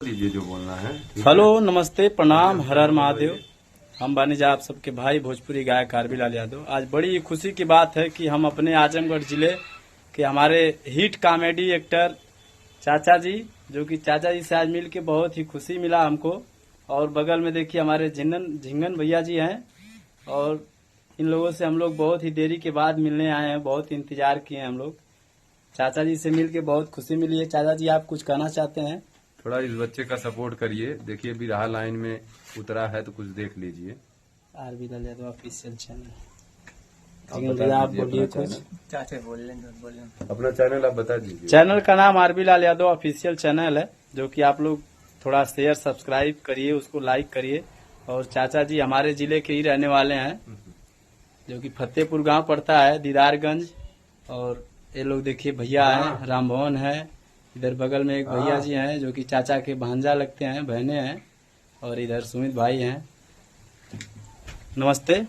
दीजिए जो बोलना है। हेलो, नमस्ते, प्रणाम, हर हर महादेव। हम बानीजा आप सबके भाई भोजपुरी गायक आरबी लाल यादव। आज बड़ी खुशी की बात है कि हम अपने आजमगढ़ जिले के हमारे हिट कॉमेडी एक्टर चाचा जी, जो कि चाचा जी से आज मिल के बहुत ही खुशी मिला हमको। और बगल में देखिए हमारे झिंगन भैया जी हैं, और इन लोगों से हम लोग बहुत ही देरी के बाद मिलने आए हैं, बहुत इंतजार किए हैं हम लोग। चाचा जी से मिल के बहुत खुशी मिली है। चाचा जी, आप कुछ कहना चाहते हैं? थोड़ा इस बच्चे का सपोर्ट करिए। देखिए अभी रहा लाइन में उतरा है तो कुछ देख लीजिए। RB Lal Yadav official channel. आप भैया बता आप दीजिए बोलिए अपना कुछ। चैनल। चाचा बोल अपना चैनल आप बता दीजिए। चैनल का नाम RB Lal Yadav official channel है, जो कि आप लोग थोड़ा शेयर सब्सक्राइब करिए, उसको लाइक करिए। और चाचा जी हमारे जिले के ही रहने वाले हैं, जो कि फतेहपुर गांव पड़ता है, दीदारगंज। और ये लोग देखिए भैया हैं, राम भवन है। इधर बगल में एक भैया जी हैं, जो कि चाचा के भांजा लगते हैं, बहने हैं। और इधर सुमित भाई हैं। नमस्ते।